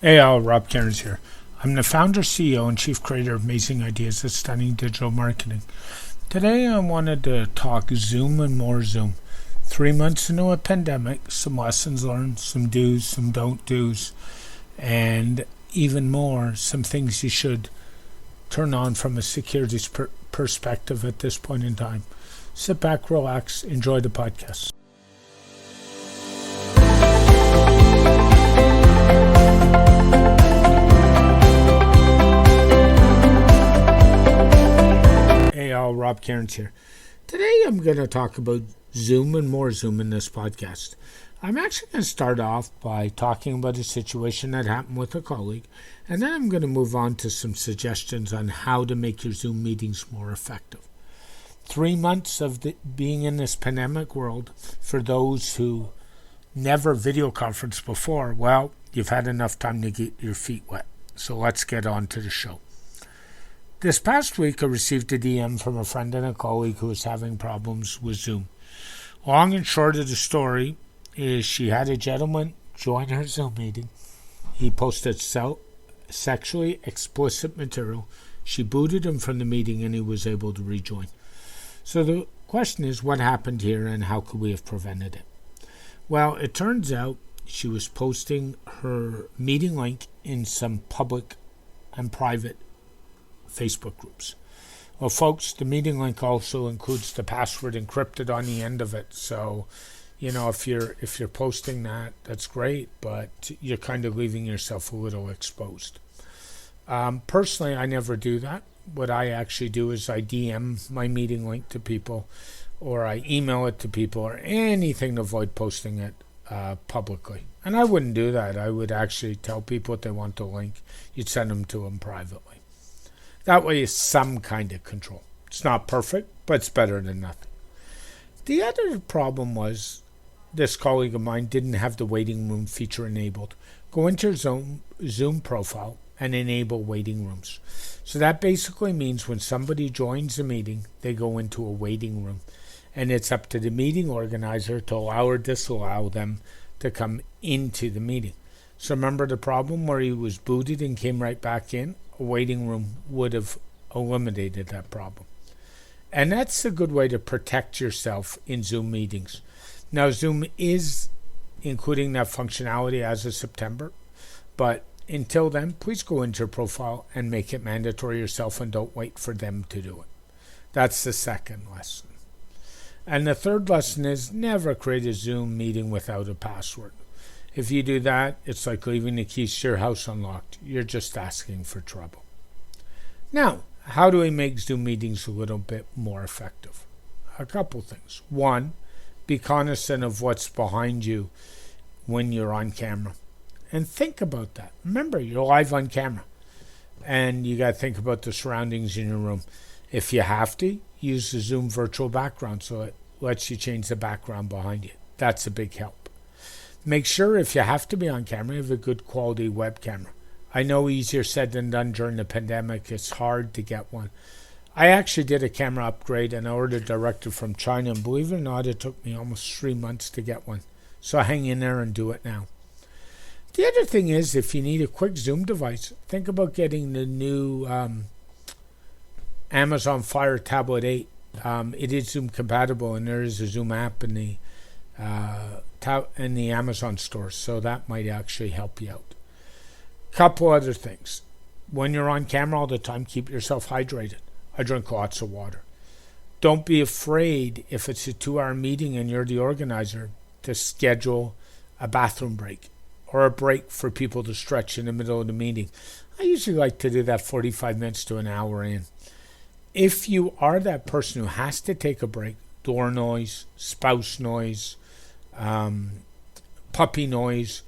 Hey, Rob Cairns here. I'm the founder, CEO, and chief creator of Amazing Ideas at Stunning Digital Marketing. Today, I wanted to talk Zoom and more Zoom. 3 months into a pandemic, some lessons learned, some do's, some don't do's, and even more, some things you should turn on from a security perspective at this point in time. Sit back, relax, enjoy the podcast. Hey, Rob Cairns here. Today I'm going to talk about Zoom and more Zoom in this podcast. I'm actually going to start off by talking about a situation that happened with a colleague, and then I'm going to move on to some suggestions on how to make your Zoom meetings more effective. 3 months of being in this pandemic world, for those who never video conferenced before, well, you've had enough time to get your feet wet. So let's get on to the show. This past week, I received a DM from a friend and a colleague who was having problems with Zoom. Long and short of the story is she had a gentleman join her Zoom meeting. He posted sexually explicit material. She booted him from the meeting and he was able to rejoin. So the question is, what happened here and how could we have prevented it? Well, it turns out she was posting her meeting link in some public and private Facebook groups. Well, folks, the meeting link also includes the password encrypted on the end of it. So, if you're posting that, that's great, but you're kind of leaving yourself a little exposed. Personally, I never do that. What I actually do is I DM my meeting link to people, or I email it to people, or anything to avoid posting it publicly. And I wouldn't do that. I would actually tell people if they want the link, you'd send them to them privately. That way is some kind of control. It's not perfect, but it's better than nothing. The other problem was this colleague of mine didn't have the waiting room feature enabled. Go into your Zoom profile and enable waiting rooms. So that basically means when somebody joins a meeting, they go into a waiting room. And it's up to the meeting organizer to allow or disallow them to come into the meeting. So remember the problem where he was booted and came right back in? A waiting room would have eliminated that problem. And that's a good way to protect yourself in Zoom meetings. Now, Zoom is including that functionality as of September, but until then, please go into your profile and make it mandatory yourself and don't wait for them to do it. That's the second lesson. And the third lesson is never create a Zoom meeting without a password. If you do that, it's like leaving the keys to your house unlocked. You're just asking for trouble. Now, how do we make Zoom meetings a little bit more effective? A couple things. One, be cognizant of what's behind you when you're on camera. And think about that. Remember, you're live on camera. And you got to think about the surroundings in your room. If you have to, use the Zoom virtual background so it lets you change the background behind you. That's a big help. Make sure if you have to be on camera, you have a good quality web camera. I know easier said than done during the pandemic. It's hard to get one. I actually did a camera upgrade and I ordered directly from China. And believe it or not, it took me almost 3 months to get one. So hang in there and do it now. The other thing is, if you need a quick Zoom device, think about getting the new Amazon Fire Tablet 8. It is Zoom compatible and there is a Zoom app in the Amazon store, so that might actually help you out. Couple other things. When you're on camera all the time, keep yourself hydrated. I drink lots of water. Don't be afraid if it's a 2-hour meeting and you're the organizer to schedule a bathroom break or a break for people to stretch in the middle of the meeting. I usually like to do that 45 minutes to an hour in. If you are that person who has to take a break, door noise, spouse noise, puppy noise,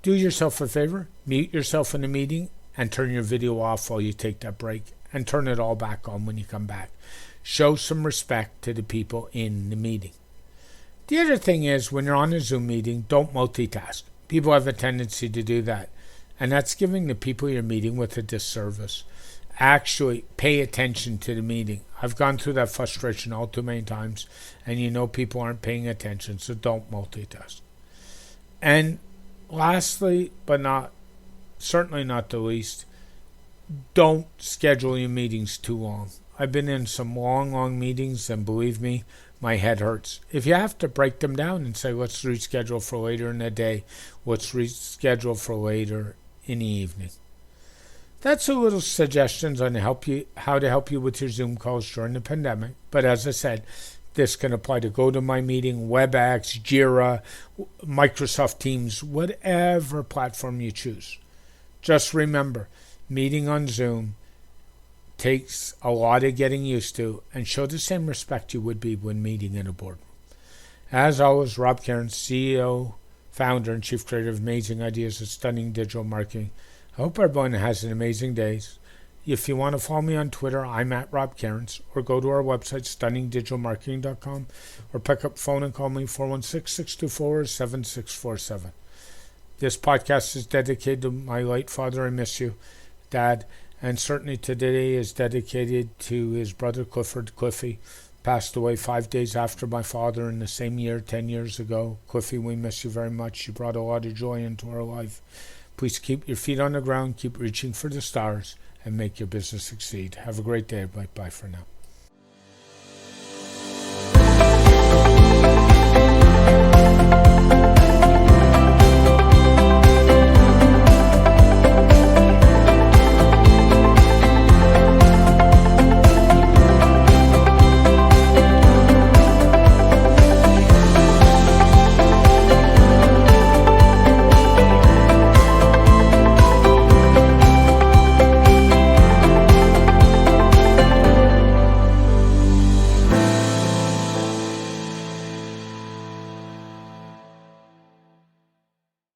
do yourself a favor, mute yourself in the meeting and turn your video off while you take that break and turn it all back on when you come back. Show some respect to the people in the meeting. The other thing is, when you're on a Zoom meeting, don't multitask. People have a tendency to do that, and that's giving the people you're meeting with a disservice. Actually pay attention to the meeting. I've gone through that frustration all too many times, and people aren't paying attention, so don't multitask. And lastly, but not certainly not the least, don't schedule your meetings too long. I've been in some long meetings, and believe me, my head hurts. If you have to break them down and say, let's reschedule for later in the day, let's reschedule for later in the evening. That's a little suggestions on how to help you with your Zoom calls during the pandemic. But as I said, this can apply to GoToMyMeeting, WebEx, Jira, Microsoft Teams, whatever platform you choose. Just remember, meeting on Zoom takes a lot of getting used to, and show the same respect you would be when meeting in a boardroom. As always, Rob Cairns, CEO, founder, and chief creator of Amazing Ideas of Stunning Digital Marketing. I hope everyone has an amazing day. If you want to follow me on Twitter, I'm at Rob Cairns, or go to our website, stunningdigitalmarketing.com, or pick up the phone and call me 416-624-7647. This podcast is dedicated to my late father. I miss you, Dad. And certainly today is dedicated to his brother Clifford. Cliffy passed away 5 days after my father in the same year, 10 years ago. Cliffy, we miss you very much. You brought a lot of joy into our life. Please keep your feet on the ground, keep reaching for the stars, and make your business succeed. Have a great day. Bye for now.